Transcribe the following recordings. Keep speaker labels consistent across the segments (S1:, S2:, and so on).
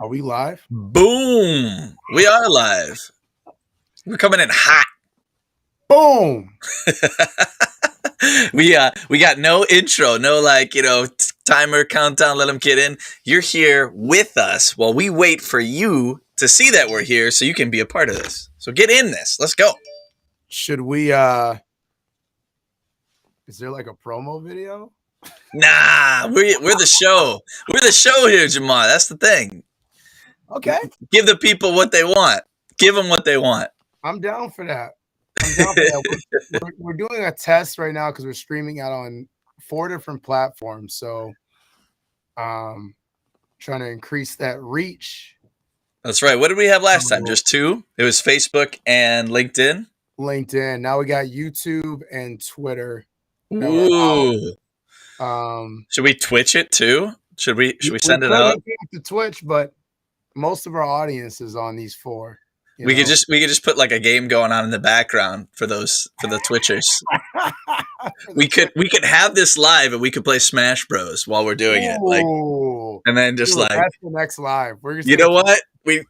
S1: Are we live?
S2: Boom! We are live. We're coming in hot.
S1: Boom!
S2: We got no intro, no timer countdown. Let them get in. You're here with us while we wait for you to see that we're here, so you can be a part of this. So get in this. Let's go.
S1: Should we? Is there like a promo video?
S2: Nah, we're the show. We're the show here, Jamal. That's the thing.
S1: Okay,
S2: Give the people what they want. Give them what they want.
S1: I'm down for that. We're doing a test right now because we're streaming out on 4 different platforms. So, trying to increase that reach.
S2: That's right. What did we have last time? Just 2? It was Facebook and LinkedIn.
S1: Now we got YouTube and Twitter.
S2: Ooh. Should we Twitch it too? Should we send it out
S1: to Twitch? But most of our audience is on these 4.
S2: We could just put like a game going on in the background for the Twitchers. we could have this live and we could play Smash Bros while we're doing it, like, and then just that's
S1: the next live.
S2: You know what? Branded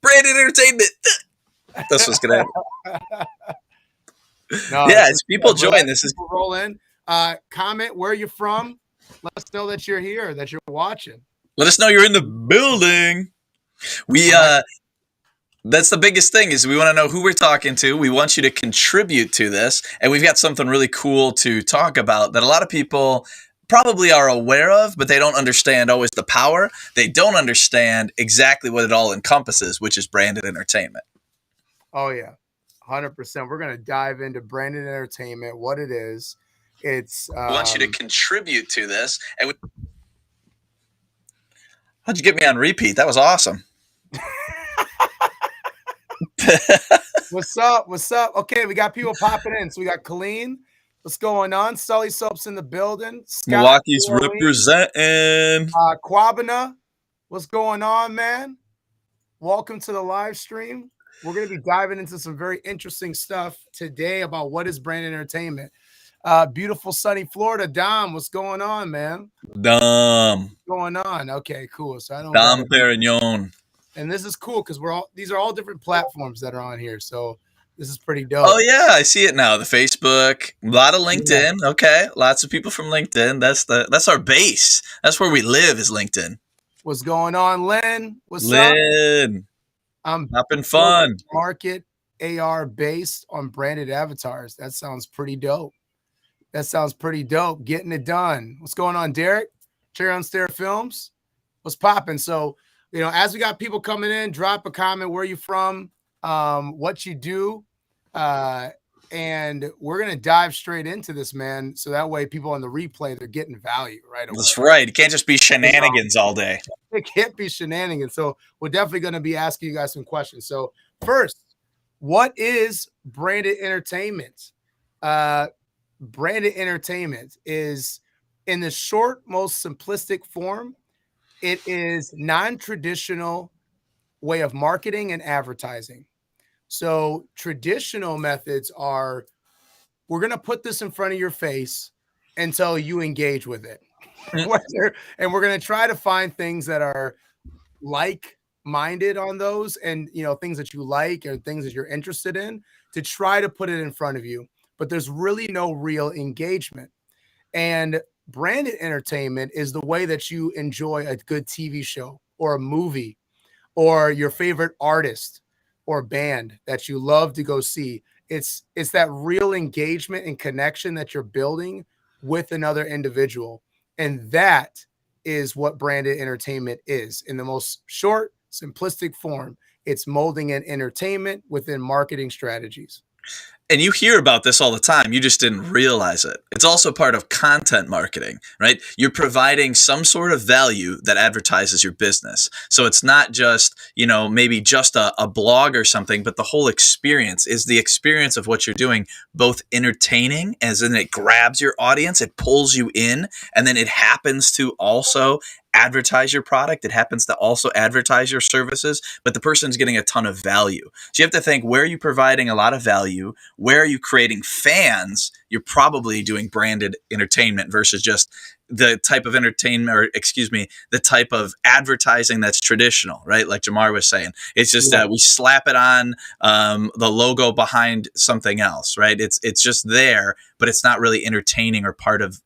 S2: Entertainment. That's what's gonna happen. As people join, this is
S1: roll in. Comment where you're from. Let us know that you're here, that you're watching.
S2: Let us know you're in the building. That's the biggest thing, is we want to know who we're talking to. We want you to contribute to this, and we've got something really cool to talk about that a lot of people probably are aware of, but they don't understand always the power. They don't understand exactly what it all encompasses, which is branded entertainment.
S1: Oh yeah, 100%. We're going to dive into branded entertainment, what it is. It's
S2: we want you to contribute to this. And how'd you get me on repeat? That was awesome.
S1: What's up? Okay, we got people popping in. So we got Colleen. What's going on? Sully Soap's in the building. Scott
S2: Milwaukee's representing.
S1: Quabana. What's going on, man? Welcome to the live stream. We're going to be diving into some very interesting stuff today about what is branded entertainment. Beautiful sunny Florida. Dom, what's going on, man?
S2: Dom.
S1: What's going on? Okay, cool. So I don't
S2: Dom Perignon.
S1: And this is cool because these are all different platforms that are on here. So this is pretty dope.
S2: Oh yeah, I see it now. The Facebook, a lot of LinkedIn. Yeah. Okay, lots of people from LinkedIn. That's our base. That's where we live, is LinkedIn.
S1: What's going on, Lynn? What's
S2: up?
S1: Lynn.
S2: I'm having fun.
S1: Market AR based on branded avatars. That sounds pretty dope. Getting it done. What's going on, Derek? Cherry on Stair Films. What's popping? So, as we got people coming in, drop a comment where you from, what you do, and we're gonna dive straight into this, man. So that way, people on the replay, they're getting value right away.
S2: That's right. It can't just be shenanigans all day.
S1: It can't be shenanigans. So we're definitely gonna be asking you guys some questions. So first, what is branded entertainment? Branded entertainment is, in the short, most simplistic form, it is non-traditional way of marketing and advertising. So traditional methods are, we're going to put this in front of your face until you engage with it. And we're going to try to find things that are like-minded on those, and things that you like or things that you're interested in, to try to put it in front of you. But there's really no real engagement. And branded entertainment is the way that you enjoy a good TV show or a movie or your favorite artist or band that you love to go see. It's that real engagement and connection that you're building with another individual. And that is what branded entertainment is. In the most short, simplistic form, it's molding in entertainment within marketing strategies.
S2: And you hear about this all the time. You just didn't realize it. It's also part of content marketing, right? You're providing some sort of value that advertises your business. So it's not just, maybe just a blog or something, but the whole experience is the experience of what you're doing, both entertaining, as in it grabs your audience, it pulls you in, and then it happens to also advertise your product. It happens to also advertise your services, but the person's getting a ton of value. So you have to think, where are you providing a lot of value? Where are you creating fans? You're probably doing branded entertainment versus just the type of entertainment, or excuse me, the type of advertising that's traditional, right? Like Jamar was saying, it's just
S1: Yeah.
S2: that we slap it on the logo behind something else, right? It's just there, but it's not really entertaining or part of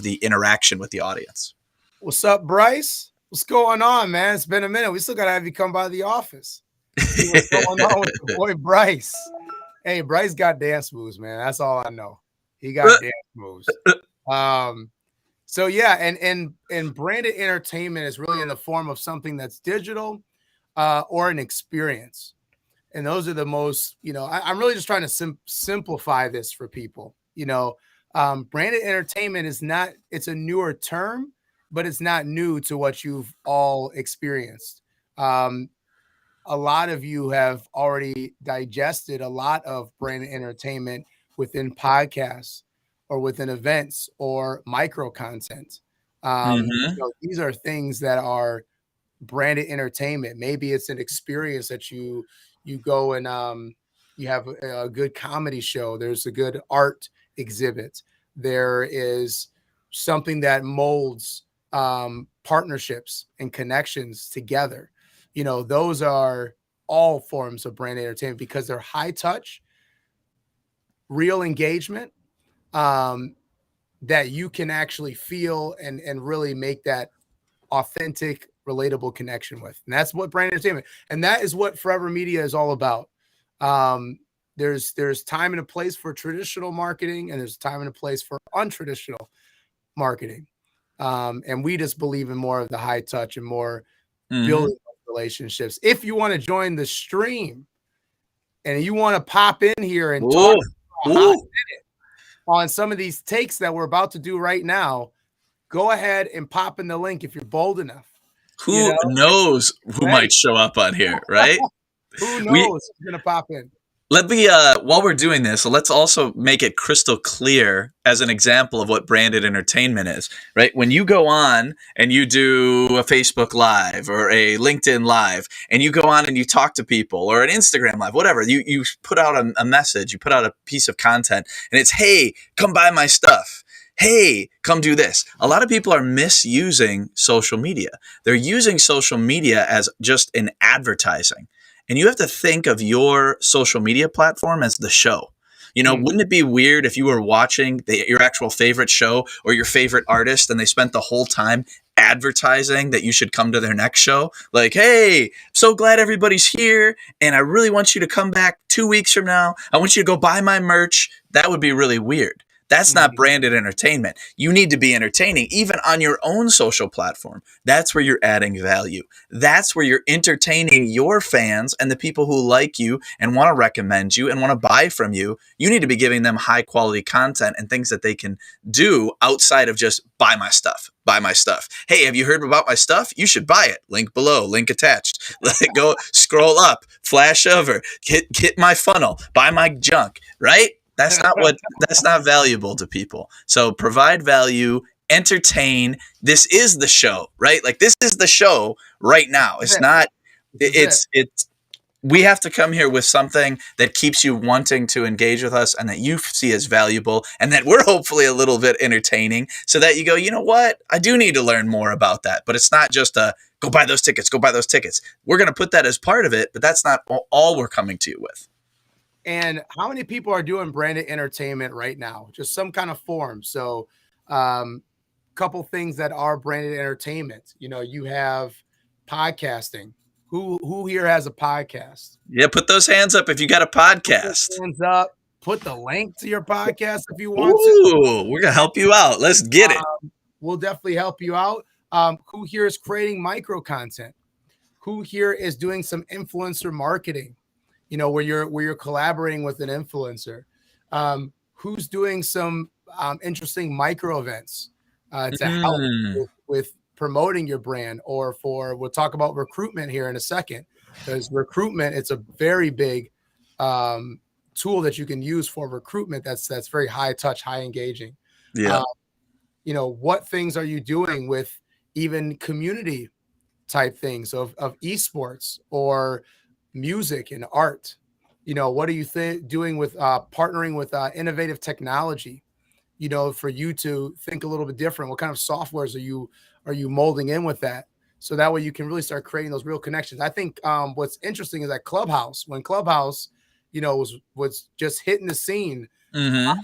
S2: the interaction with the audience.
S1: What's up, Bryce? What's going on, man? It's been a minute. We still gotta have you come by the office. See what's going on with the boy Bryce. Hey, Bryce got dance moves, man. That's all I know. He got dance moves. So yeah, and branded entertainment is really in the form of something that's digital or an experience. And those are the most, I'm really just trying to simplify this for people. Branded entertainment is not, it's a newer term, but it's not new to what you've all experienced. A lot of you have already digested a lot of branded entertainment within podcasts or within events or micro content.
S2: Mm-hmm.
S1: These are things that are branded entertainment. Maybe it's an experience that you go and you have a good comedy show. There's a good art exhibit. There is something that molds partnerships and connections together. Those are all forms of brand entertainment because they're high touch, real engagement, that you can actually feel and really make that authentic, relatable connection with. And that's what brand entertainment, and that is what Forever Media is all about. There's time and a place for traditional marketing, and there's time and a place for untraditional marketing. And we just believe in more of the high touch and more building relationships. If you want to join the stream and you want to pop in here and talk on some of these takes that we're about to do right now, go ahead and pop in the link if you're bold enough.
S2: Who knows who might show up on here, right?
S1: Who knows who's going to pop in?
S2: Let me, while we're doing this, let's also make it crystal clear as an example of what branded entertainment is, right? When you go on and you do a Facebook Live or a LinkedIn Live, and you go on and you talk to people, or an Instagram Live, whatever, you put out a message, you put out a piece of content, and it's, hey, come buy my stuff. Hey, come do this. A lot of people are misusing social media. They're using social media as just an advertising. And you have to think of your social media platform as the show. Wouldn't it be weird if you were watching your actual favorite show or your favorite artist and they spent the whole time advertising that you should come to their next show? Like, hey, so glad everybody's here, and I really want you to come back 2 weeks from now. I want you to go buy my merch. That would be really weird. That's not branded entertainment. You need to be entertaining even on your own social platform. That's where you're adding value. That's where you're entertaining your fans and the people who like you and want to recommend you and want to buy from you. You need to be giving them high quality content and things that they can do outside of just buy my stuff. Buy my stuff. Hey, have you heard about my stuff? You should buy it. Link below, link attached. Let it go, scroll up, flash over, hit my funnel, buy my junk, right? That's not valuable to people. So provide value, entertain. This is the show, right? Like, this is the show right now. It's not, it's we have to come here with something that keeps you wanting to engage with us and that you see as valuable and that we're hopefully a little bit entertaining, so that you go, you know what? I do need to learn more about that. But it's not just go buy those tickets, go buy those tickets. We're going to put that as part of it, but that's not all we're coming to you with.
S1: And how many people are doing branded entertainment right now? Just some kind of form. So, couple things that are branded entertainment. You have podcasting. Who here has a podcast?
S2: Yeah, put those hands up if you got a podcast.
S1: Put hands up. Put the link to your podcast if you want
S2: to. We're gonna help you out. Let's get it.
S1: We'll definitely help you out. Who here is creating micro content? Who here is doing some influencer marketing? Where you're collaborating with an influencer, who's doing some interesting micro events to help with promoting your brand, or we'll talk about recruitment here in a second, because recruitment, it's a very big tool that you can use for recruitment. That's very high touch, high engaging.
S2: Yeah.
S1: What things are you doing with even community type things of esports or music and art? What are you doing with partnering with innovative technology? for you to think a little bit different? What kind of softwares are you molding in with that? So that way you can really start creating those real connections. I think what's interesting is that Clubhouse, when Clubhouse, was just hitting the scene,
S2: Mm-hmm.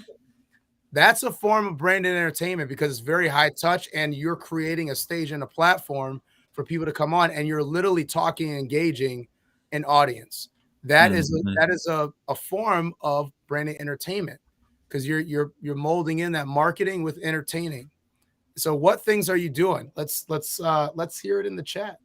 S1: that's a form of branded entertainment because it's very high touch and you're creating a stage and a platform for people to come on and you're literally talking and engaging an audience. That is
S2: Mm-hmm.
S1: a form of branded entertainment because you're molding in that marketing with entertaining. So what things are you doing? Let's hear it in the chat.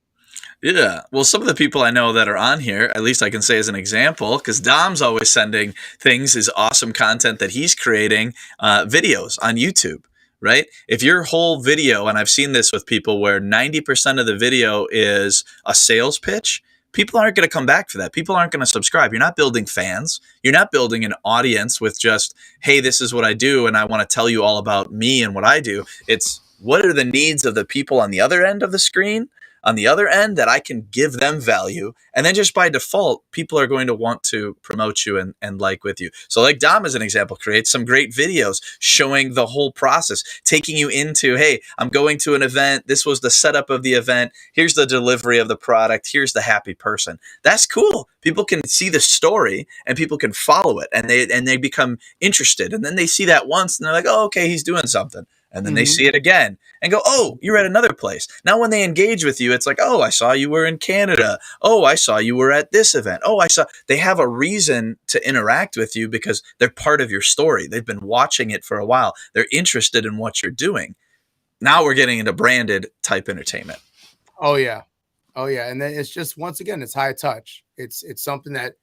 S2: Yeah. Well, some of the people I know that are on here, at least I can say as an example, because Dom's always sending things, his awesome content that he's creating, videos on YouTube, right? If your whole video, and I've seen this with people where 90% of the video is a sales pitch, people aren't going to come back for that. People aren't going to subscribe. You're not building fans. You're not building an audience with just, hey, this is what I do, and I want to tell you all about me and what I do. It's what are the needs of the people on the other end of the screen, on the other end, that I can give them value. And then just by default, people are going to want to promote you and like with you. So like Dom, as an example, creates some great videos showing the whole process, taking you into, hey, I'm going to an event. This was the setup of the event. Here's the delivery of the product. Here's the happy person. That's cool. People can see the story and people can follow it and they become interested. And then they see that once and they're like, oh, okay, he's doing something. And then they
S1: Mhm.
S2: see it again and go, oh, you're at another place. Now, when they engage with you, it's like, oh, I saw you were in Canada. Oh, I saw you were at this event. Oh, I saw. They have a reason to interact with you because they're part of your story. They've been watching it for a while. They're interested in what you're doing. Now we're getting into branded type entertainment.
S1: Oh yeah. Oh yeah. And then it's just once again, it's high touch. It's something that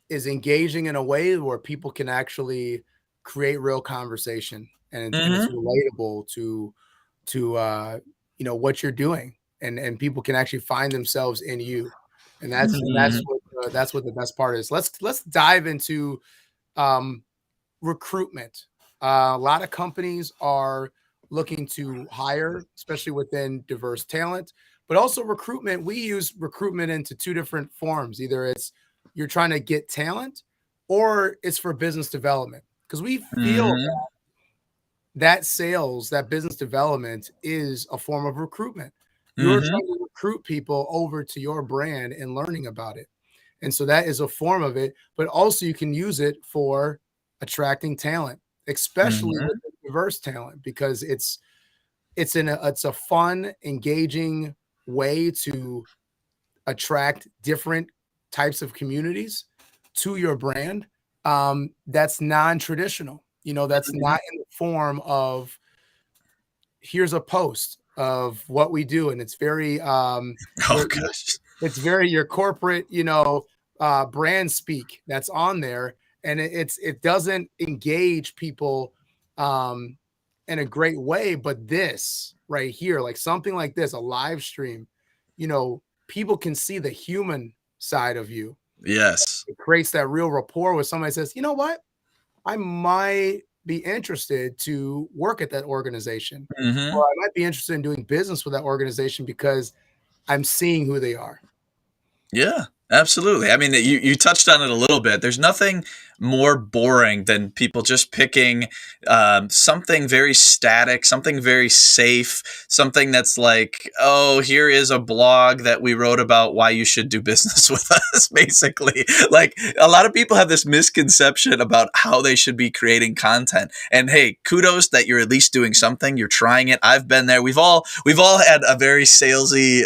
S1: is engaging in a way where people can actually create real conversation and it's
S2: Mm-hmm.
S1: relatable to what you're doing and people can actually find themselves in you and
S2: Mm-hmm.
S1: that's what the best part is. Let's dive into um recruitment. A lot of companies are looking to hire, especially within diverse talent, but also recruitment. We use recruitment into two different forms. Either it's you're trying to get talent or it's for business development because we feel
S2: Mm-hmm.
S1: that sales, that business development is a form of recruitment. You're
S2: Mm-hmm.
S1: trying to recruit people over to your brand and learning about it. And so that is a form of it, but also you can use it for attracting talent, especially with
S2: Mm-hmm.
S1: diverse talent, because it's a fun, engaging way to attract different types of communities to your brand. That's non-traditional. That's not in the form of here's a post of what we do, and it's very
S2: Oh gosh.
S1: it's very your corporate, brand speak that's on there, and it doesn't engage people um, in a great way. But this right here, like something like this, a live stream, people can see the human side of you.
S2: Yes.
S1: It creates that real rapport with somebody says, you know what, I might be interested to work at that organization, or
S2: Mm-hmm.
S1: I might be interested in doing business with that organization because I'm seeing who they are.
S2: Yeah, absolutely. I mean, you touched on it a little bit. There's nothing more boring than people just picking something very static, something very safe, something that's like, oh, here is a blog that we wrote about why you should do business with us, basically. Like, a lot of people have this misconception about how they should be creating content. And hey, kudos that you're at least doing something. You're trying it. I've been there. We've all had a very salesy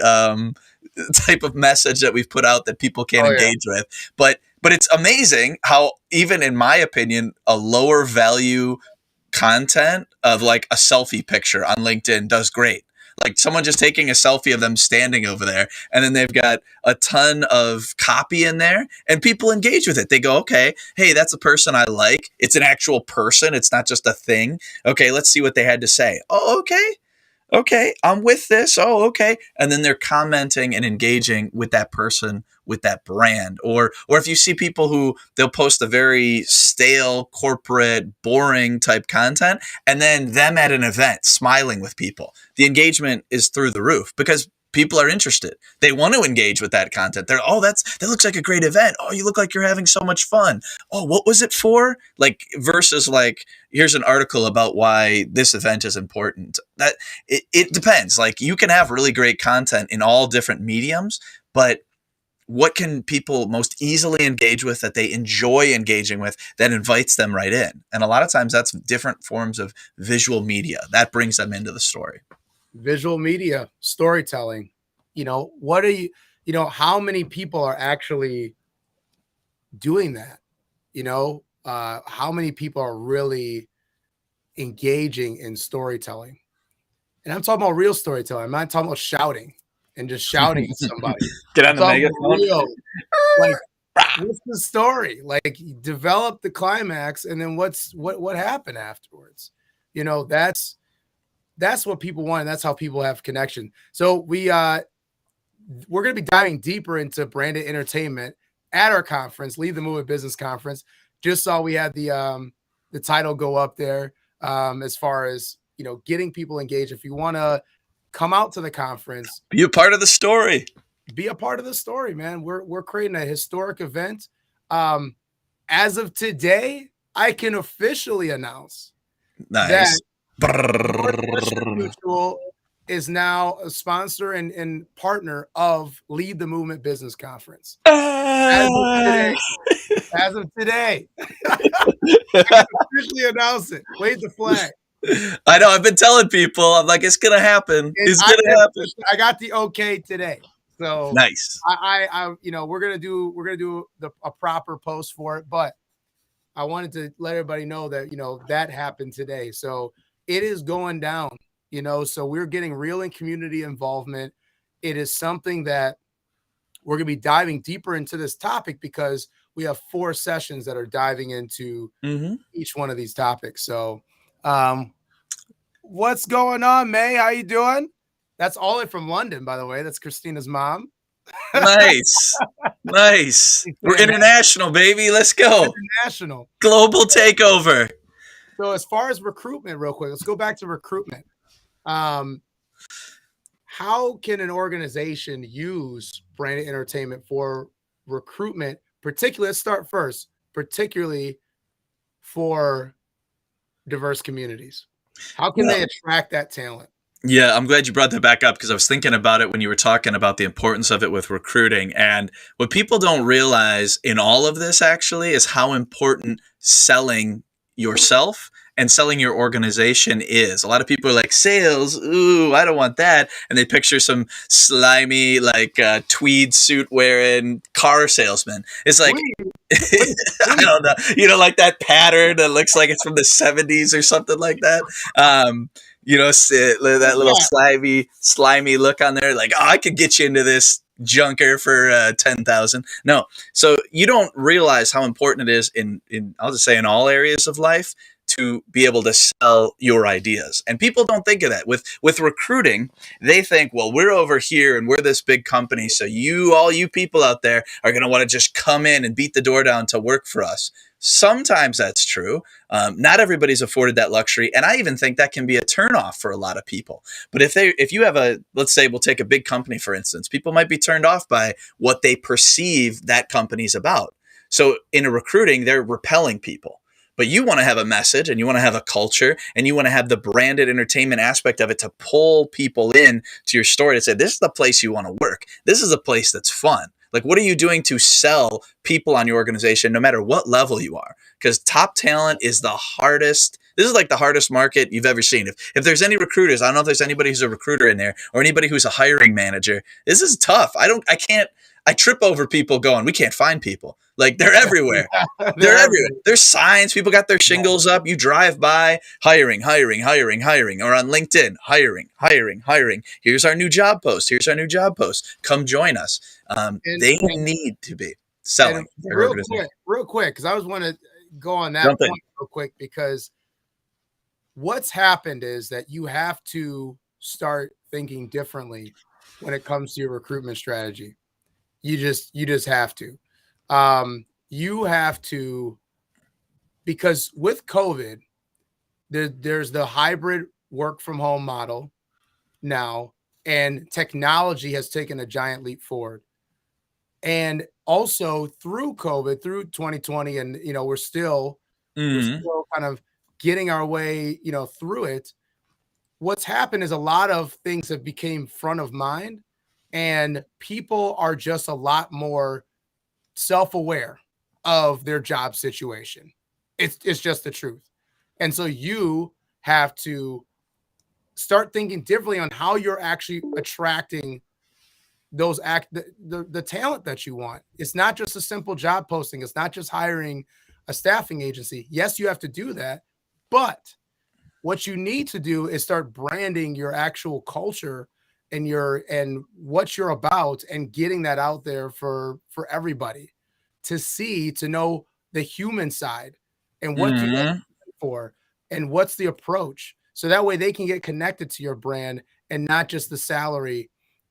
S2: type of message that we've put out that people can't
S1: Oh yeah.
S2: engage with. But it's amazing how, even in my opinion, a lower value content of like a selfie picture on LinkedIn does great. Like someone just taking a selfie of them standing over there, and then they've got a ton of copy in there, and people engage with it. They go, okay, hey, that's a person I like. It's an actual person. It's not just a thing. Okay, let's see what they had to say. Oh, okay, I'm with this. Oh, okay. And then they're commenting and engaging with that person, with that brand. Or if you see people who they'll post a very stale, corporate, boring type content, and then them at an event smiling with people. The engagement is through the roof because people are interested. They want to engage with that content. They're, oh, that looks like a great event. Oh, you look like you're having so much fun. Oh, what was it for? Like versus like, here's an article about why this event is important. That it depends. Like you can have really great content in all different mediums, but what can people most easily engage with that they enjoy engaging with that invites them right in? And a lot of times that's different forms of visual media that brings them into the story.
S1: Visual media, storytelling. What are you, how many people are actually doing that? How many people are really engaging in storytelling? And I'm talking about real storytelling. I'm not talking about shouting and just shouting at somebody.
S2: Get on
S1: I'm
S2: the
S1: talking about
S2: megaphone.
S1: real, like, what's the story? Like, develop the climax, and then what happened afterwards? That's what people want, and that's how people have connection. So we're going to be diving deeper into branded entertainment at our conference, Lead the Movement Business Conference. Just saw we had the title go up there, as far as getting people engaged. If you want to come out to the conference,
S2: Be a part of the story.
S1: be a part of the story, man. We're creating a historic event. As of today, I can officially announce
S2: Nice.
S1: Northwestern Mutual is now a sponsor and partner of Lead the Movement Business Conference. As of today, I can officially announce it. Wave the flag.
S2: I know. I've been telling people. I'm like, it's gonna happen. It's gonna happen.
S1: I got the okay today. So
S2: Nice.
S1: I we're gonna do a proper post for it, but I wanted to let everybody know that that happened today. So it is going down. So we're getting real in community involvement. It is something that we're going to be diving deeper into this topic because we have 4 sessions that are diving into each one of these topics. So, what's going on, May? How you doing? That's all from London, by the way. That's Christina's mom.
S2: Nice. We're international, baby. Let's go.
S1: International.
S2: Global takeover.
S1: So as far as recruitment, real quick, let's go back to recruitment. How can an organization use branded entertainment for recruitment? Particularly, let's start first, particularly for diverse communities. How can they attract that talent?
S2: Yeah, I'm glad you brought that back up because I was thinking about it when you were talking about the importance of it with recruiting. And what people don't realize in all of this actually is how important selling yourself and selling your organization is. A lot of people are like, sales, ooh, I don't want that. And they picture some slimy, like tweed suit wearing car salesman. It's like, I don't know, like that pattern that looks like it's from the 70s or something like that. That little slimy look on there, like, oh, I could get you into this junker for 10,000. No, so you don't realize how important it is in I'll just say in all areas of life to be able to sell your ideas. And people don't think of that. With recruiting, they think, well, we're over here and we're this big company, so all you people out there are going to want to just come in and beat the door down to work for us. Sometimes that's true. Not everybody's afforded that luxury. And I even think that can be a turnoff for a lot of people. But if you have let's say we'll take a big company, for instance, people might be turned off by what they perceive that company's about. So in a recruiting, they're repelling people. But you want to have a message and you want to have a culture and you want to have the branded entertainment aspect of it to pull people in to your story to say, this is the place you want to work. This is a place that's fun. Like, what are you doing to sell people on your organization, no matter what level you are? Because top talent is the hardest. This is like the hardest market you've ever seen. If there's any recruiters, I don't know if there's anybody who's a recruiter in there or anybody who's a hiring manager. This is tough. I trip over people going, we can't find people. Like, they're everywhere. They're everywhere. There's signs. People got their shingles up. You drive by, hiring. Or on LinkedIn, hiring. Here's our new job post. Come join us. They need to be selling.
S1: Real quick, because I was want to go on that point real quick, because what's happened is that you have to start thinking differently when it comes to your recruitment strategy. You just have to. You have to, because with COVID, there's the hybrid work from home model now. and technology has taken a giant leap forward. And also through COVID, through 2020, and we're still kind of getting our way, through it. What's happened is a lot of things have became front of mind, and people are just a lot more self-aware of their job situation. It's just the truth. And so you have to start thinking differently on how you're actually attracting the talent that you want. It's not just a simple job posting. It's not just hiring a staffing agency. Yes, you have to do that, but what you need to do is start branding your actual culture and what you're about, and getting that out there for everybody to see, to know the human side, and what do you look for, and what's the approach, so that way they can get connected to your brand and not just the salary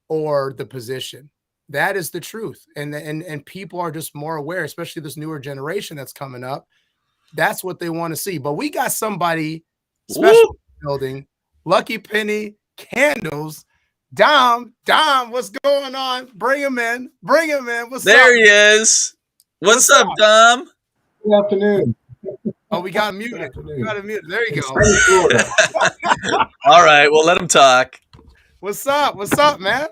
S1: or the position. That is the truth. And people are just more aware, especially this newer generation that's coming up. That's what they want to see. But we got somebody special building, Lucky Penny Candles. Dom, what's going on? Bring him in. What's up?
S2: There he is. What's up, Dom?
S3: Good afternoon.
S1: Oh, we got him muted. There you go.
S2: All right, well, let him talk.
S1: What's up, man?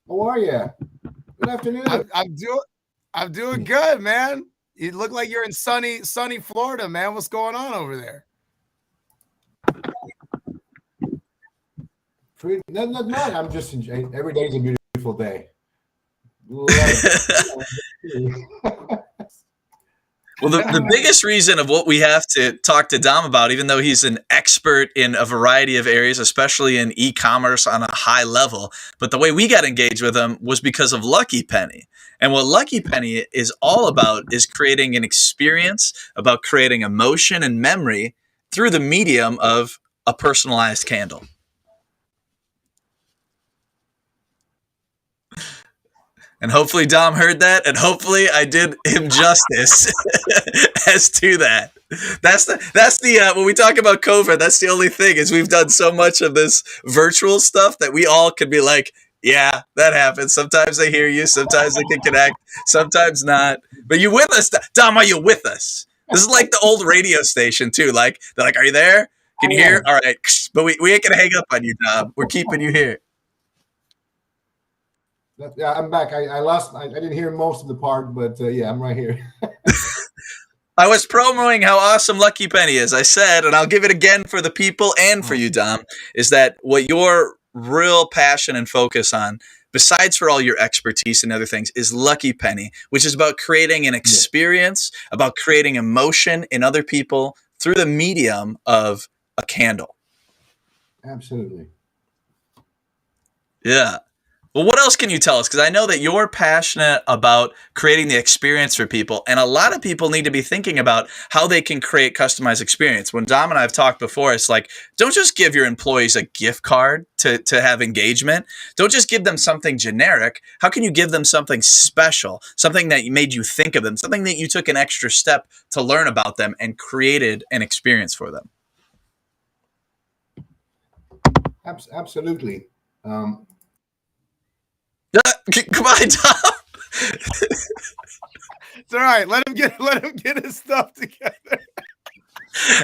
S3: How are you? Good afternoon.
S1: I'm doing good, man. You look like you're in sunny Florida, man. What's going on over there?
S3: Not. I'm just enjoying. Every day is a beautiful day.
S2: Well, the biggest reason of what we have to talk to Dom about, even though he's an expert in a variety of areas, especially in e-commerce on a high level, but the way we got engaged with him was because of Lucky Penny. And what Lucky Penny is all about is creating an experience, about creating emotion and memory through the medium of a personalized candle. And hopefully Dom heard that, and hopefully I did him justice as to that. That's the when we talk about COVID, that's the only thing, is we've done so much of this virtual stuff that we all could be like, yeah, that happens. Sometimes they hear you, sometimes they can connect, sometimes not. But you with us, Dom? Are you with us? This is like the old radio station too. Like they're like, are you there? Can you hear? All right, but we ain't gonna hang up on you, Dom. We're keeping you here.
S3: Yeah, I'm back. I didn't hear most of the part, but yeah, I'm right here.
S2: I was promoting how awesome Lucky Penny is. I said, and I'll give it again for the people and for you, Dom, is that what your real passion and focus on, besides for all your expertise and other things, is Lucky Penny, which is about creating an experience, about creating emotion in other people through the medium of a candle.
S3: Absolutely.
S2: Yeah. Well, what else can you tell us? Because I know that you're passionate about creating the experience for people, and a lot of people need to be thinking about how they can create customized experience. When Dom and I have talked before, it's like, don't just give your employees a gift card to have engagement. Don't just give them something generic. How can you give them something special, something that made you think of them, something that you took an extra step to learn about them and created an experience for them?
S3: Absolutely.
S2: Come on, Tom.
S1: It's all right. Let him get his stuff together.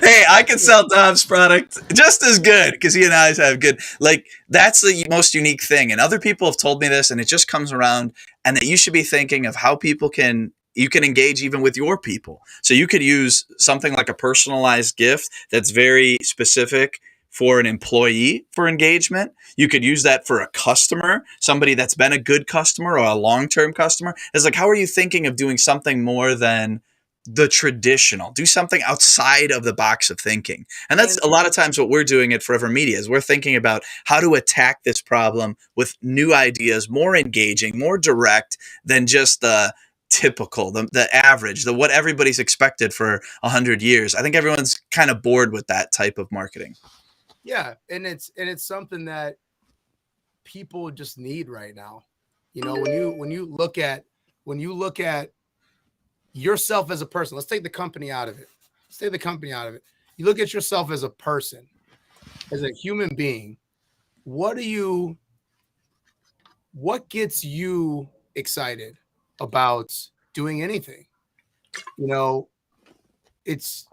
S2: Hey, I can sell Dom's product just as good because he and I have good. Like, that's the most unique thing. And other people have told me this, and it just comes around. And that you should be thinking of how you can engage even with your people. So you could use something like a personalized gift that's very specific for an employee for engagement. You could use that for a customer, somebody that's been a good customer or a long-term customer. It's like, how are you thinking of doing something more than the traditional? Do something outside of the box of thinking. And that's a lot of times what we're doing at Forever Media, is we're thinking about how to attack this problem with new ideas, more engaging, more direct than just the typical, the average, what everybody's expected for 100 years. I think everyone's kind of bored with that type of marketing.
S1: Yeah, and it's something that people just need right now. When you look at yourself as a person, let's take the company out of it. You look at yourself as a person. as a human being, what gets you excited about doing anything? You know, it's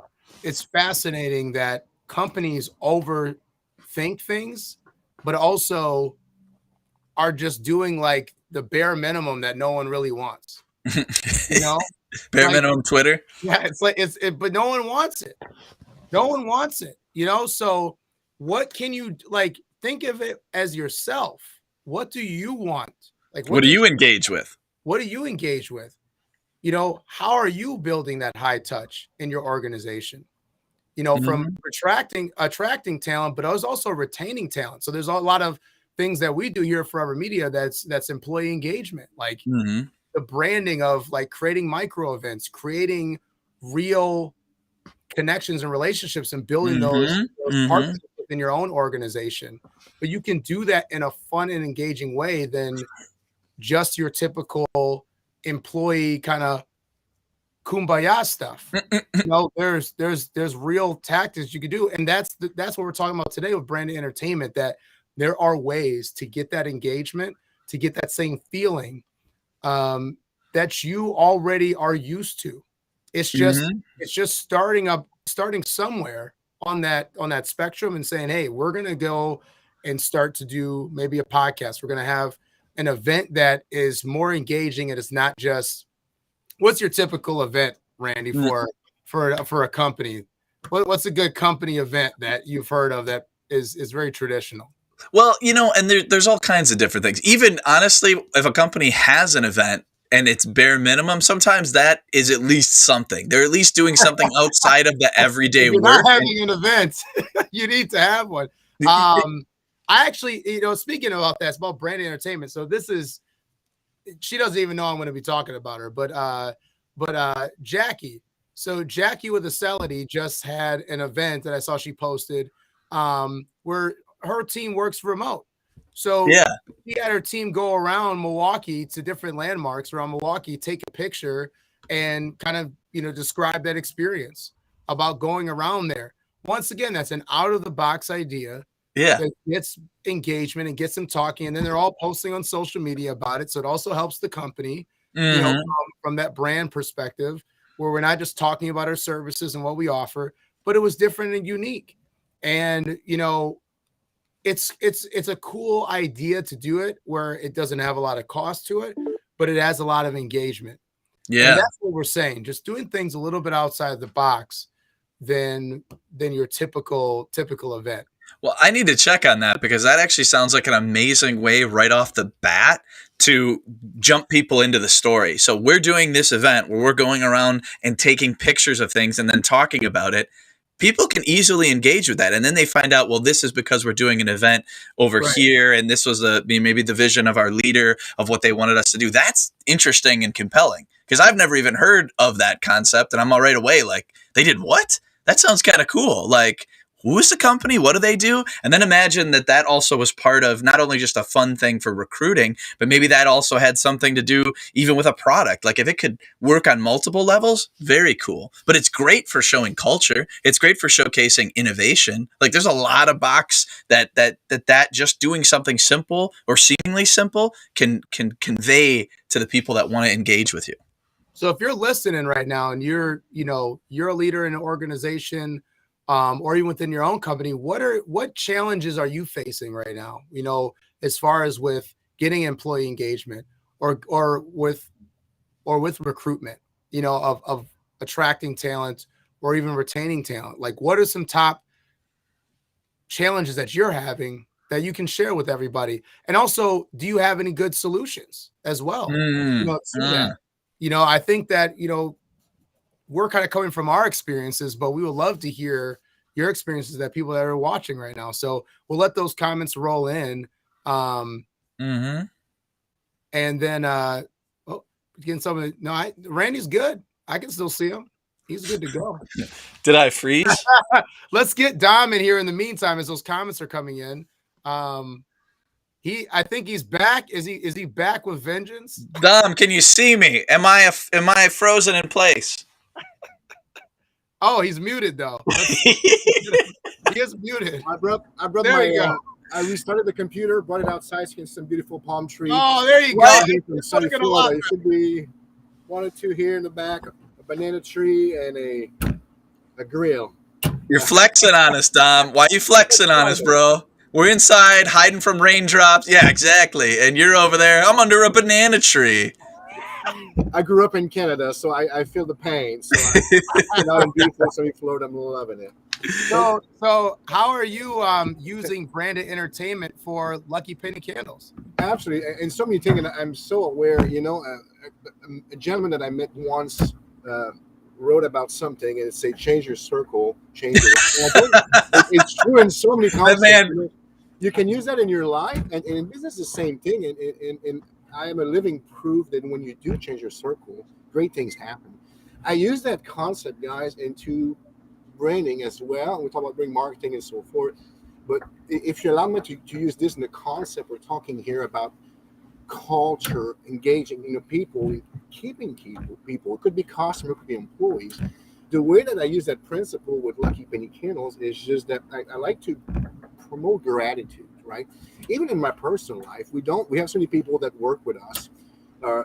S1: fascinating that companies overthink things, but also are just doing like the bare minimum that no one really wants. You know,
S2: Bare
S1: like,
S2: minimum Twitter.
S1: yeah, it's like but no one wants it. No one wants it. You know, so what can you like? Think of it as yourself. What do you want? Like,
S2: What do you engage with?
S1: what do you engage with? You know, how are you building that high touch in your organization? You know, from
S2: Mhm.
S1: attracting talent, but also retaining talent. So there's a lot of things that we do here at Forever Media that's employee engagement, like
S2: Mhm.
S1: the branding of like creating micro events, creating real connections and relationships, and building
S2: Mhm.
S1: those
S2: Mhm.
S1: partnerships within your own organization. But you can do that in a fun and engaging way than just your typical employee kind of kumbaya stuff. You know, there's real tactics you can do, and that's what we're talking about today with branded entertainment. That there are ways to get that engagement, to get that same feeling um, that you already are used to.
S2: Mhm.
S1: It's just starting somewhere on that spectrum and saying, hey, we're gonna go and start to do maybe a podcast. We're gonna have an event that is more engaging, and it's not just what's your typical event, Randy,
S2: Mhm.
S1: for a company? What's a good company event that you've heard of that is very traditional?
S2: Well, and there's all kinds of different things. Even honestly, if a company has an event and it's bare minimum, sometimes that is at least something. They're at least doing something outside of the everyday
S1: If you're not
S2: work.
S1: having an event, you need to have one. I actually, speaking about that, it's about branded entertainment. So she doesn't even know I'm going to be talking about her, but Jackie. So Jackie with Acelity just had an event that I saw she posted, where her team works remote. So
S2: Yeah.
S1: she had her team go around Milwaukee to different landmarks around Milwaukee, take a picture, and kind of describe that experience about going around there. Once again, that's an out of the box idea
S2: Yeah.
S1: that gets engagement and gets them talking, and then they're all posting on social media about it. So it also helps the company,
S2: Mhm.
S1: from that brand perspective, where we're not just talking about our services and what we offer, but it was different and unique. And it's a cool idea to do it where it doesn't have a lot of cost to it, but it has a lot of engagement. And
S2: Yeah.
S1: that's what we're saying, just doing things a little bit outside the box than your typical event.
S2: Well, I need to check on that because that actually sounds like an amazing way right off the bat to jump people into the story. So we're doing this event where we're going around and taking pictures of things and then talking about it. People can easily engage with that. And then they find out, well, this is because we're doing an event over
S1: Right.
S2: here. And this was maybe the vision of our leader of what they wanted us to do. That's interesting and compelling because I've never even heard of that concept. And I'm all right away like, they did what? That sounds kind of cool. Like, who is the company? What do they do? And then imagine that also was part of not only just a fun thing for recruiting, but maybe that also had something to do even with a product. Like if it could work on multiple levels, very cool. But it's great for showing culture. It's great for showcasing innovation. Like there's a lot of box that just doing something simple or seemingly simple can convey to the people that want to engage with you.
S1: So if you're listening right now and you're a leader in an organization, or even within your own company, what challenges are you facing right now? As far as with getting employee engagement or with recruitment, of attracting talent or even retaining talent. Like, what are some top challenges that you're having that you can share with everybody? And also, do you have any good solutions as well?
S2: Mm,
S1: To that. I think that, we're kind of coming from our experiences, but we would love to hear your experiences that people that are watching right now. So we'll let those comments roll in.
S2: mm-hmm.
S1: And then, getting something. No, Randy's good. I can still see him. He's good to go.
S2: Did I freeze?
S1: Let's get Dom in here in the meantime as those comments are coming in. I think he's back. Is he back with vengeance?
S2: Dom, can you see me? Am I frozen in place?
S1: Oh, he's muted though. He is muted.
S3: I brought
S1: There
S3: my.
S1: you go.
S3: I restarted the computer, brought it outside, seen some beautiful palm trees.
S1: Oh, there you
S3: Right
S1: go.
S3: here from
S1: It's
S3: sunny
S1: looking a lot
S3: Florida. It should be one or two here in the back, a banana tree, and a grill.
S2: You're flexing on us, Dom. Why you flexing on us, bro? We're inside hiding from raindrops. Yeah, exactly. And you're over there. I'm under a banana tree.
S3: I grew up in Canada, so I feel the pain. So now in beautiful sunny Florida, I'm loving it.
S1: So how are you using branded entertainment for Lucky Penny candles?
S3: Absolutely, and so many things. And I'm so aware. You know, a gentleman that I met once wrote about something, and it said, "Change your circle, change your life." And I think it's true in so many concepts.
S2: man-
S3: You know, you can use that in your life, and in business, the same thing. And I am a living proof that when you do change your circle, great things happen. I use that concept, guys, into branding as well. We talk about brand marketing and so forth. But if you allow me to use this in the concept, we're talking here about culture, engaging, people, keeping people. It could be customer, it could be employees. The way that I use that principle with Lucky Penny Candles is just that I like to promote gratitude, right? Even in my personal life, we have so many people that work with us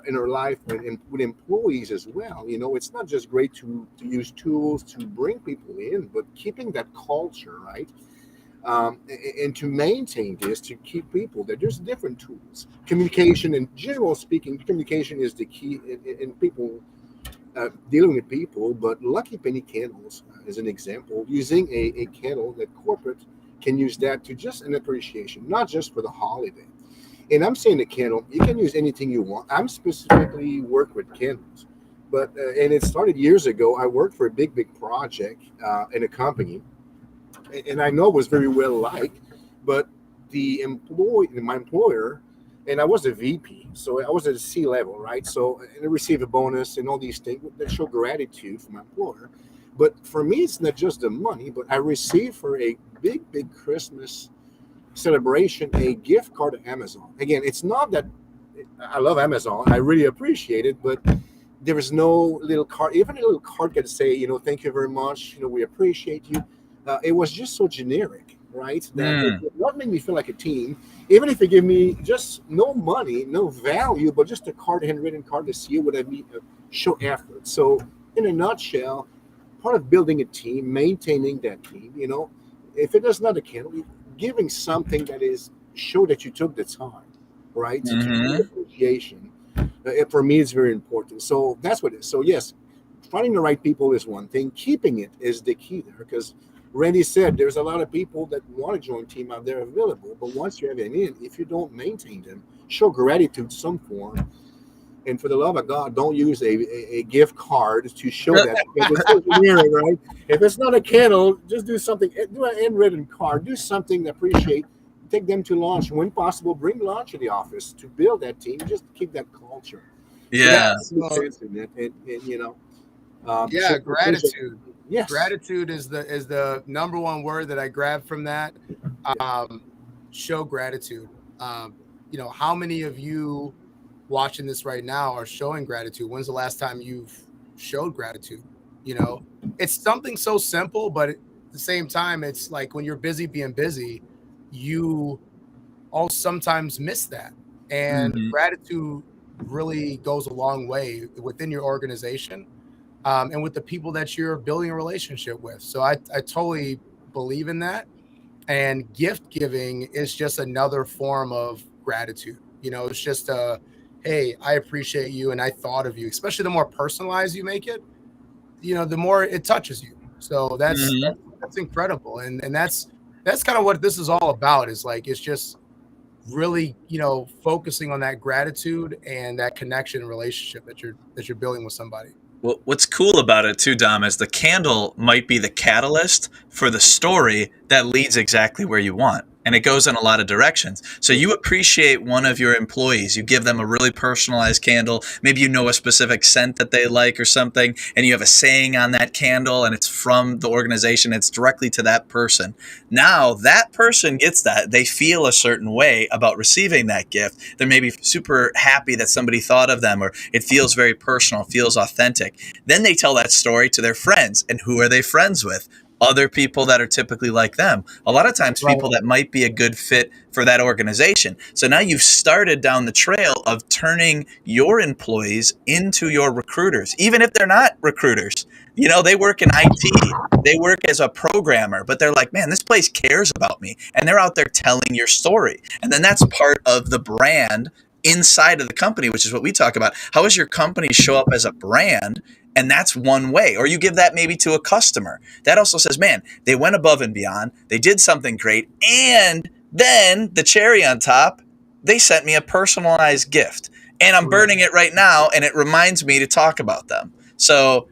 S3: in our life and with employees as well. It's not just great to use tools to bring people in, but keeping that culture, right? And to maintain this, to keep people there. There's different tools. Communication, and general speaking, communication is the key in people dealing with people. But Lucky Penny Candles, as an example, using a candle that corporate can use that to just an appreciation, not just for the holiday. And I'm saying the candle, you can use anything you want. I'm specifically work with candles, but and it started years ago. I worked for a big project in a company, and I know it was very well liked, but my employer, and I was a VP, so I was at a C level, right? So and I received a bonus and all these things that show gratitude for my employer. But for me, it's not just the money, but I received for a big Christmas celebration a gift card to Amazon. Again, it's not that I love Amazon, I really appreciate it, but there is no little card. Even a little card could say, thank you very much, we appreciate you. It was just so generic, right? That it did not make me feel like a team. Even if they give me just no money, no value, but just a card, handwritten card to see what I mean, show effort. So in a nutshell, part of building a team, maintaining that team, if it is not a candle, giving something that is show that you took the time, right? To keep appreciation. For me, it's very important. So that's what it is. So yes, finding the right people is one thing. Keeping it is the key there, because Randy said there's a lot of people that want to join team out there available, but once you have an in, if you don't maintain them, show gratitude some form. And for the love of God, don't use a gift card to show that. It's so generic, right? If it's not a candle, just do something. Do an handwritten card. Do something to appreciate. Take them to lunch. When possible, bring lunch to the office to build that team. Just keep that culture.
S2: Yeah.
S3: So
S1: Yeah, gratitude.
S3: Yes.
S1: Gratitude is the number one word that I grabbed from that. Show gratitude. How many of you watching this right now are showing gratitude? When's the last time you've showed gratitude? It's something so simple, but at the same time, it's like when you're busy being busy, you all sometimes miss that. And gratitude really goes a long way within your organization. And with the people that you're building a relationship with. So I totally believe in that. And gift giving is just another form of gratitude. It's just hey, I appreciate you and I thought of you. Especially the more personalized you make it, the more it touches you. So that's incredible. And that's kind of what this is all about. Is like it's just really focusing on that gratitude and that connection and relationship that you're building with somebody.
S2: Well, what's cool about it too, Dom, is the candle might be the catalyst for the story that leads exactly where you want. And it goes in a lot of directions. So you appreciate one of your employees. You give them a really personalized candle. Maybe you know a specific scent that they like or something, and you have a saying on that candle, and it's from the organization. It's directly to that person. Now that person gets that. They feel a certain way about receiving that gift. They're maybe super happy that somebody thought of them, or it feels very personal, feels authentic. Then they tell that story to their friends. And who are they friends with? other people that are typically like them. A lot of times
S1: Right.
S2: people that might be a good fit for that organization. So now you've started down the trail of turning your employees into your recruiters, even if they're not recruiters. You know, they work in IT, they work as a programmer, but they're like, man, this place cares about me. And they're out there telling your story. And then that's part of the brand inside of the company, which is what we talk about. How does your company show up as a brand? And that's one way. Or you give that maybe to a customer. That also says, man, they went above and beyond. They did something great. And then the cherry on top, they sent me a personalized gift. And I'm burning it right now. And it reminds me to talk about them. So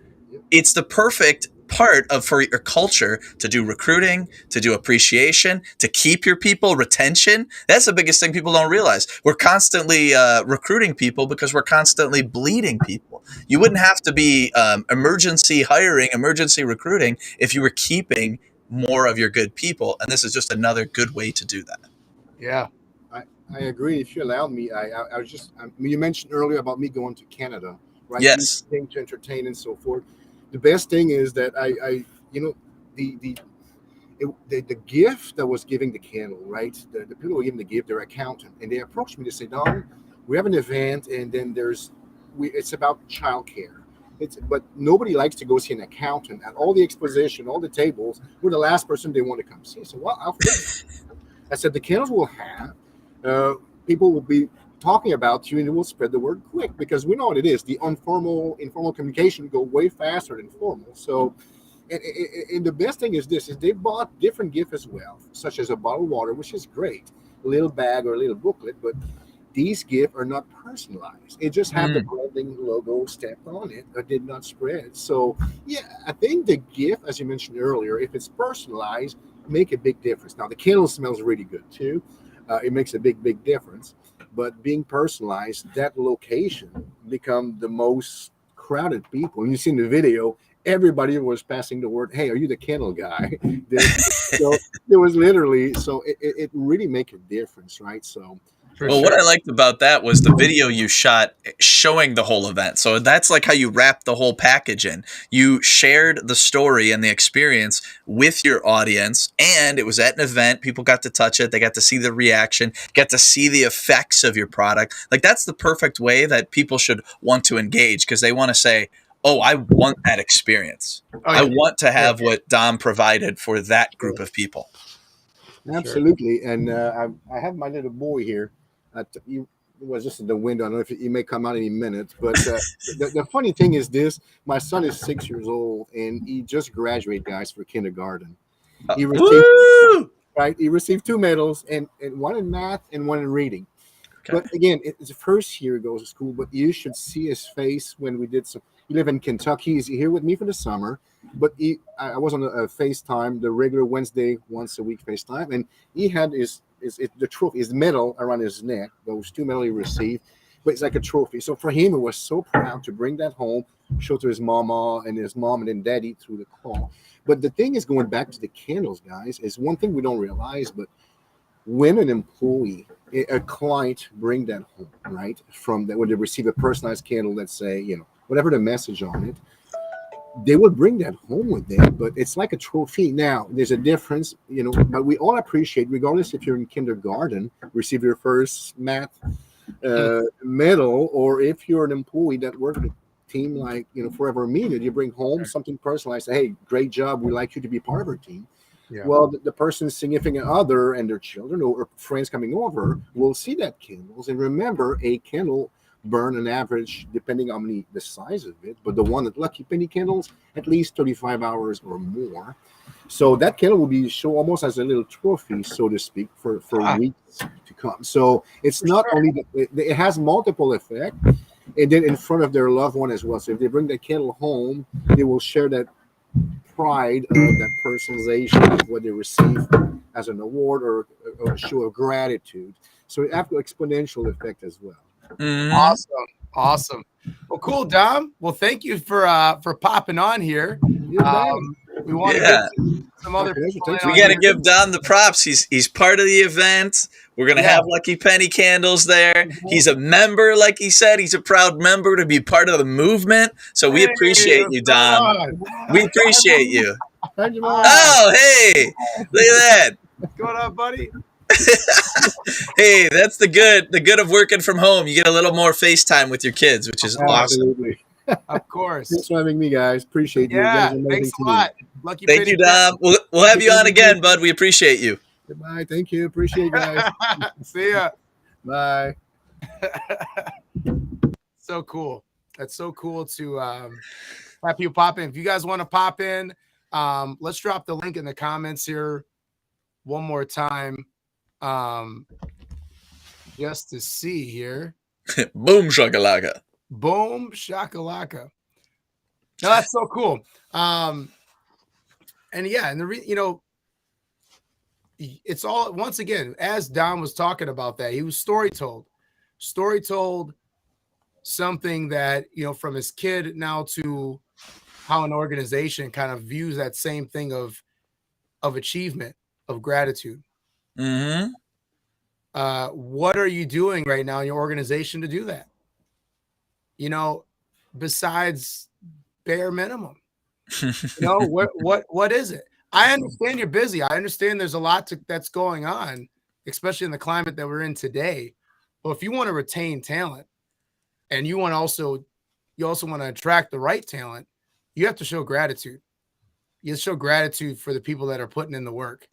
S2: it's the perfect part of for your culture to do recruiting, to do appreciation, to keep your people, retention. That's the biggest thing people don't realize. We're constantly recruiting people because we're constantly bleeding people. You wouldn't have to be emergency hiring, emergency recruiting if you were keeping more of your good people. And this is just another good way to do that.
S1: Yeah.
S3: I agree. If you allow me, I was just, you mentioned earlier about me going to Canada, right?
S2: Yes.
S3: Thing to entertain and so forth. The best thing is that I you know, the gift that was giving the candle, right? The people who were giving the gift, their accountant, and they approached me to say, Don, we have an event, and then it's about childcare. But nobody likes to go see an accountant at all the exposition, all the tables. We're the last person they want to come see. So, well, I'll fix it. I said the candles will have people will be talking about you, and it will spread the word quick because we know what it is. The informal communication go way faster than formal. So, and the best thing is this: is they bought different gifts as well, such as a bottle of water, which is great, a little bag or a little booklet, but these gifts are not personalized. It just have the branding logo stamped on it, or did not spread. So, yeah, I think the gift, as you mentioned earlier, if it's personalized, make a big difference. Now, the candle smells really good too. It makes a big difference. But being personalized, that location become the most crowded people. And you see in the video, everybody was passing the word, hey, are you the candle guy? So there was literally, so it really make a difference, right? So
S2: Well, what I liked about that was the video you shot showing the whole event. So that's like how you wrap the whole package in. You shared the story and the experience with your audience, and it was at an event. People got to touch it. They got to see the reaction, get to see the effects of your product. Like that's the perfect way that people should want to engage because they want to say, oh, I want that experience. I want to have what Dom provided for that group of people.
S3: Absolutely. And I have my little boy here. He was just in the window. I don't know if he may come out any minute. But the funny thing is this: my son is 6 years old, and he just graduated, guys, for kindergarten. He received 2 medals, and one in math and one in reading. Okay. But again, it's the first year he goes to school. But you should see his face when we did some. He live in Kentucky. He's here with me for the summer. But I was on a FaceTime, the regular Wednesday, once a week FaceTime, and he had the trophy, his medal around his neck, those 2 medals he received, but it's like a trophy. So for him, it was so proud to bring that home, show to his mama and his mom and then daddy through the call. But the thing is, going back to the candles, guys, is one thing we don't realize, but when an employee, a client bring that home, right, from that, when they receive a personalized candle, let's say, whatever the message on it, they would bring that home with them, but it's like a trophy. Now, there's a difference, but we all appreciate, regardless if you're in kindergarten, receive your first math medal, or if you're an employee that works with a team like, Forever Media, you bring home something personalized, say, hey, great job, we like you to be part of our team. Yeah. Well, the person's significant other and their children or friends coming over will see that candles. And remember, a candle burn an average, depending on the size of it, but the one that Lucky Penny candles, at least 35 hours or more. So that candle will be shown almost as a little trophy, so to speak, for weeks to come. So it's not only it has multiple effects, and then in front of their loved one as well. So if they bring the candle home, they will share that pride of that personalization of what they receive as an award or a show of gratitude. So it has an exponential effect as well.
S1: Awesome. Well, cool, Dom. Well, thank you for popping on here. We want to
S2: Yeah.
S1: get some other
S3: Okay,
S1: people
S3: thanks.
S1: in
S2: We
S1: on
S2: got to
S1: here.
S2: give Dom the props. He's part of the event. We're gonna
S1: Yeah.
S2: have Lucky Penny candles there. He's a member, like he said. He's a proud member to be part of the movement. So we
S1: Hey,
S2: appreciate
S1: what's
S2: you,
S1: going
S2: Dom.
S1: on?
S2: We appreciate you.
S3: Hi, Jamal.
S2: Oh, hey, look at that.
S1: What's going on, buddy?
S2: Hey, that's the good of working from home. You get a little more FaceTime with your kids, which is awesome.
S3: Absolutely.
S1: Of course.
S3: Thanks for having me, guys. Appreciate you. You
S1: Yeah,
S3: guys are amazing
S1: thanks a
S3: team.
S1: lot. Lucky
S2: Thank
S1: Penny
S2: you, Dom. We'll have you on again, bud. We appreciate you.
S3: Goodbye. Thank you. Appreciate you guys.
S1: See ya.
S3: Bye.
S1: So cool. That's so cool to have people pop in. If you guys want to pop in, let's drop the link in the comments here one more time. Just to see here.
S2: Boom shakalaka.
S1: Boom shakalaka. No, that's so cool. And yeah, and it's all, once again, as Don was talking about that, he was story told something that, from his kid now to how an organization kind of views that same thing of achievement, of gratitude.
S2: Mm-hmm.
S1: What are you doing right now in your organization to do that? Besides bare minimum, what is it? I understand you're busy. I understand there's a lot that's going on, especially in the climate that we're in today. But if you want to retain talent and you also want to attract the right talent, you have to show gratitude. You have to show gratitude for the people that are putting in the work.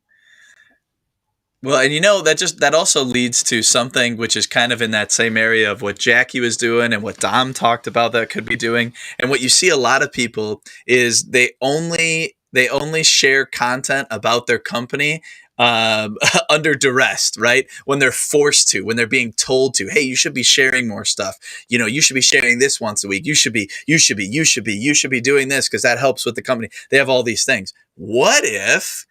S2: Well, and that also leads to something which is kind of in that same area of what Jackie was doing and what Dom talked about that could be doing. And what you see a lot of people is they only share content about their company under duress, right? When they're forced to, when they're being told to, hey, you should be sharing more stuff. You should be sharing this once a week. You should be doing this because that helps with the company. They have all these things. What if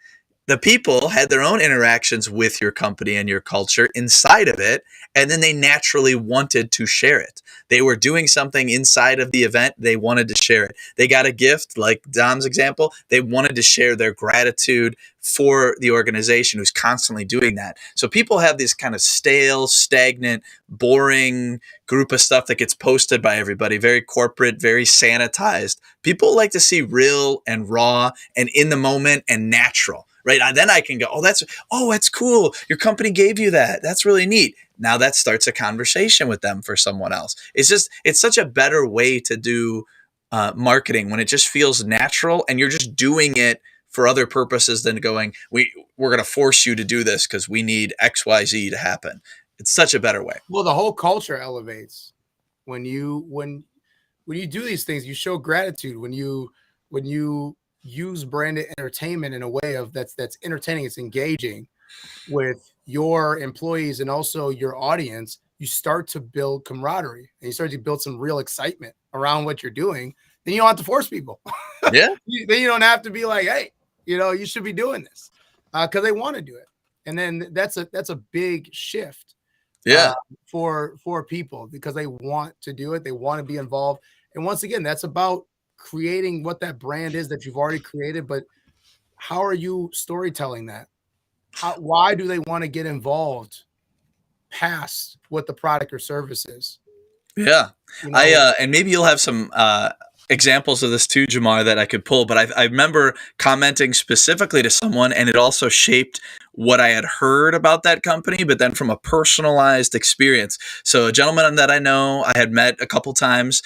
S2: the people had their own interactions with your company and your culture inside of it, and then they naturally wanted to share it? They were doing something inside of the event. They wanted to share it. They got a gift, like Dom's example. They wanted to share their gratitude for the organization who's constantly doing that. So people have this kind of stale, stagnant, boring group of stuff that gets posted by everybody, very corporate, very sanitized. People like to see real and raw and in the moment and natural. Right. And then I can go, that's cool. Your company gave you that. That's really neat. Now that starts a conversation with them for someone else. It's such a better way to do marketing when it just feels natural and you're just doing it for other purposes than going, we're going to force you to do this because we need XYZ to happen. It's such a better way.
S1: Well, the whole culture elevates when you do these things. You show gratitude when you use branded entertainment in a way of that's entertaining, it's engaging with your employees and also your audience. You start to build camaraderie and you start to build some real excitement around what you're doing. Then you don't have to force people.
S2: Yeah.
S1: Then you don't have to be like, hey, you should be doing this because they want to do it. And then that's a big shift.
S2: Yeah.
S1: For people because they want to do it. They want to be involved. And once again, that's about creating what that brand is that you've already created, but how are you storytelling that? Why do they want to get involved past what the product or service is?
S2: Yeah. And maybe you'll have some examples of this too, Jamar, that I could pull, but I remember commenting specifically to someone and it also shaped what I had heard about that company, but then from a personalized experience. So a gentleman that I know, I had met a couple times,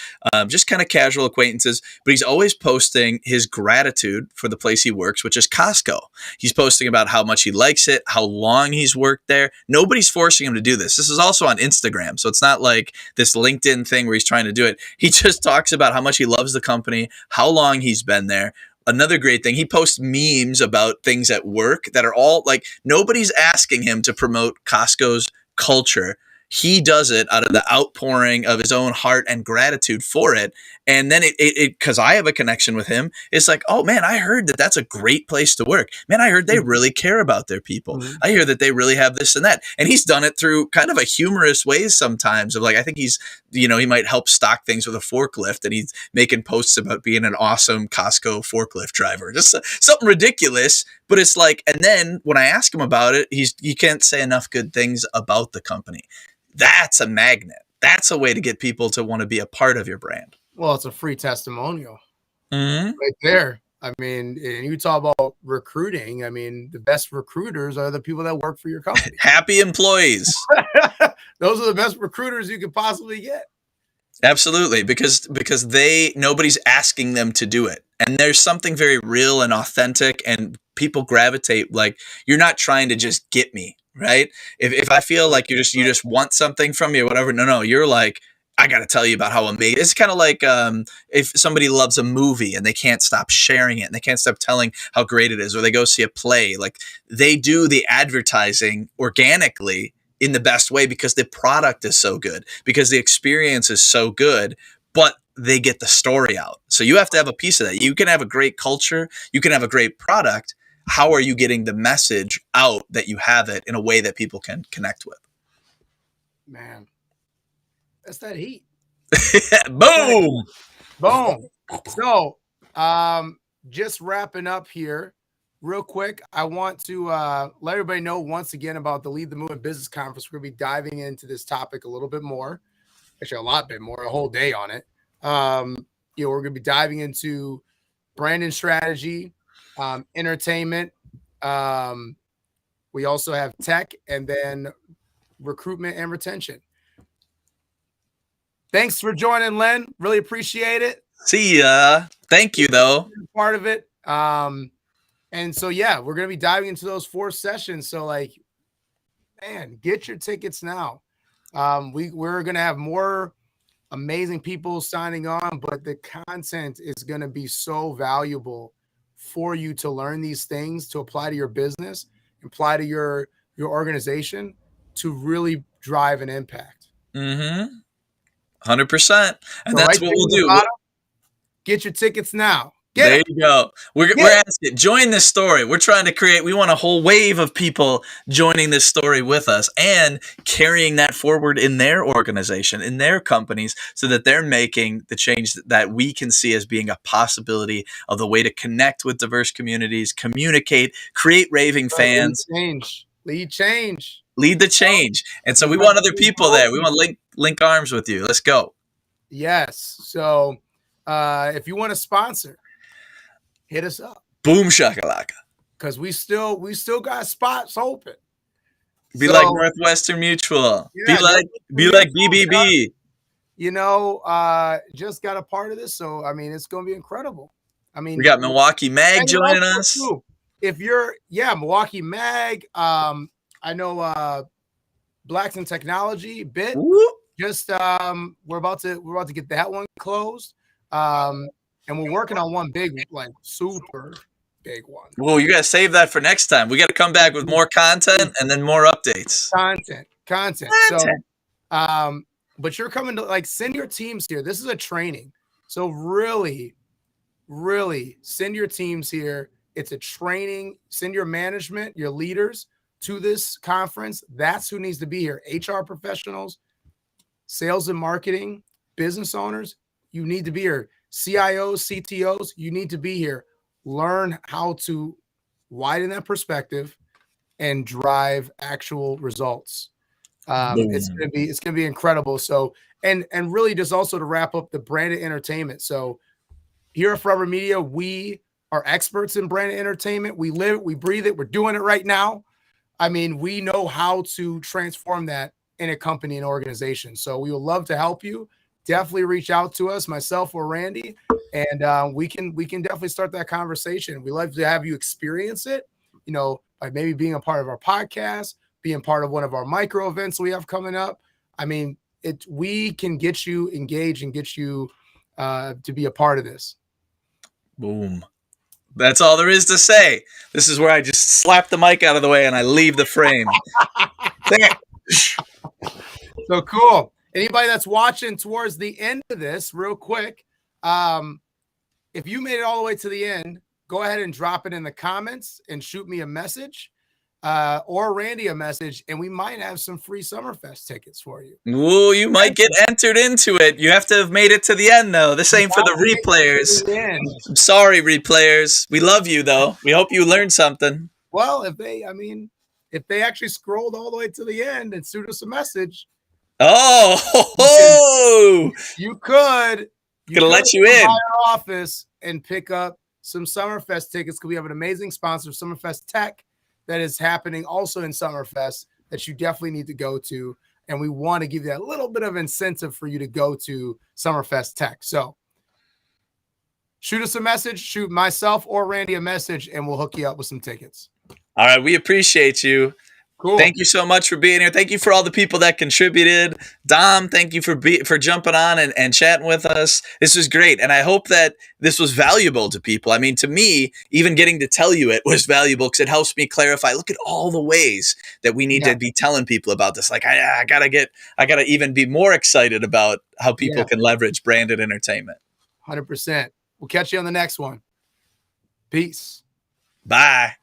S2: just kind of casual acquaintances, but he's always posting his gratitude for the place he works, which is Costco. He's posting about how much he likes it, how long he's worked there. Nobody's forcing him to do this. This is also on Instagram. So it's not like this LinkedIn thing where he's trying to do it. He just talks about how much he loves the company, how long he's been there. Another great thing, he posts memes about things at work that are all like, nobody's asking him to promote Costco's culture. he does it out of the outpouring of his own heart and gratitude for it. And then it because I have a connection with him, it's like, oh man, I heard that that's a great place to work. Man, I heard they really care about their people.
S1: Mhm.
S2: I hear that they really have this and that. And he's done it through kind of a humorous ways sometimes of like, I think he's, he might help stock things with a forklift, and he's making posts about being an awesome Costco forklift driver. Just something ridiculous. But it's like, and then when I ask him about it, he can't say enough good things about the company. That's a magnet. That's a way to get people to want to be a part of your brand.
S1: Well, it's a free testimonial
S2: Mm-hmm.
S1: right there. I mean, and you talk about recruiting. I mean, the best recruiters are the people that work for your company.
S2: Happy employees.
S1: Those are the best recruiters you could possibly get.
S2: Absolutely, because nobody's asking them to do it. And there's something very real and authentic, and people gravitate, like, you're not trying to just get me, right? If I feel like you just want something from me or whatever, no, you're like, I got to tell you about how amazing. It's kind of like if somebody loves a movie and they can't stop sharing it and they can't stop telling how great it is, or they go see a play, like they do the advertising organically in the best way because the product is so good, because the experience is so good, but they get the story out. So you have to have a piece of that. You can have a great culture, you can have a great product. How are you getting the message out that you have it in a way that people can connect with?
S1: Man, that's that heat.
S2: Boom.
S1: Boom. So, just wrapping up here real quick. I want to let everybody know once again about the Lead the Movement Business Conference. We're going to be diving into this topic a little bit more, actually a lot bit more, a whole day on it. We're going to be diving into branding strategy, entertainment. We also have tech, and then recruitment and retention. Thanks for joining, Len. Really appreciate it.
S2: See ya. Thank you, though.
S1: Part of it. And so, yeah, we're going to be diving into those 4 sessions. So, like, man, get your tickets now. We're going to have more amazing people signing on, but the content is going to be so valuable for you to learn these things, to apply to your business, apply to your organization, to really drive an impact.
S2: 100%. And that's
S1: right
S2: what we'll do.
S1: Get your tickets now.
S2: There you go. We're asking, join this story. We're trying to we want a whole wave of people joining this story with us and carrying that forward in their organization, in their companies, so that they're making the change that we can see as being a possibility of the way to connect with diverse communities, communicate, create raving fans.
S1: Lead change.
S2: Lead the change. And so we want other people there. We want to link arms with you. Let's go.
S1: Yes. So if you want to sponsor, hit us up.
S2: Boom shakalaka.
S1: Because we still got spots open.
S2: Be like Northwestern Mutual. Yeah, be like BBB.
S1: Just got a part of this. So, I mean, it's going to be incredible. I mean,
S2: we got Milwaukee Mag joining us.
S1: If you're, Milwaukee Mag. I know Blacks in Technology bit.
S2: Whoop.
S1: Just we're about to get that one closed. And we're working on one big, like super big one.
S2: Well, you got to save that for next time. We got to come back with more content and then more updates.
S1: Content. So, but you're coming to send your teams here. This is a training. So really, really send your teams here. It's a training. Send your management, your leaders to this conference. That's who needs to be here. HR professionals, sales and marketing, business owners, you need to be here. CIOs, CTOs, you need to be here. Learn how to widen that perspective and drive actual results. It's gonna be incredible. So and really just also to wrap up the branded entertainment. So here at Forever Media, we are experts in branded entertainment. We live it, we breathe it. We're doing it right now. I mean, we know how to transform that in a company and organization. So we would love to help you. Definitely reach out to us, myself or Randy, and we can definitely start that conversation. We love to have you experience it, by maybe being a part of our podcast, being part of one of our micro events we have coming up. I mean, we can get you engaged and get you to be a part of this.
S2: Boom. That's all there is to say. This is where I just slap the mic out of the way and I leave the frame.
S1: So cool. Anybody that's watching towards the end of this, real quick, if you made it all the way to the end, go ahead and drop it in the comments and shoot me a message or Randy a message, and we might have some free Summerfest tickets for you.
S2: Ooh, you might get entered into it. You have to have made it to the end, though. This ain't for the replayers. I'm sorry, replayers. We love you, though. We hope you learned something.
S1: Well, if they actually scrolled all the way to the end and shoot us a message.
S2: Oh,
S1: you could.
S2: Gonna let you in
S1: our office and pick up some Summerfest tickets because we have an amazing sponsor, Summerfest Tech, that is happening also in Summerfest that you definitely need to go to. And we want to give you that little bit of incentive for you to go to Summerfest Tech. So shoot us a message, shoot myself or Randy a message, and we'll hook you up with some tickets.
S2: All right. We appreciate you.
S1: Cool.
S2: Thank you so much for being here. Thank you for all the people that contributed. Dom, thank you for jumping on and chatting with us. This was great. And I hope that this was valuable to people. I mean, to me, even getting to tell you it was valuable because it helps me clarify. Look at all the ways that we need to be telling people about this. Like, I gotta even be more excited about how people can leverage branded entertainment.
S1: 100%. We'll catch you on the next one. Peace.
S2: Bye.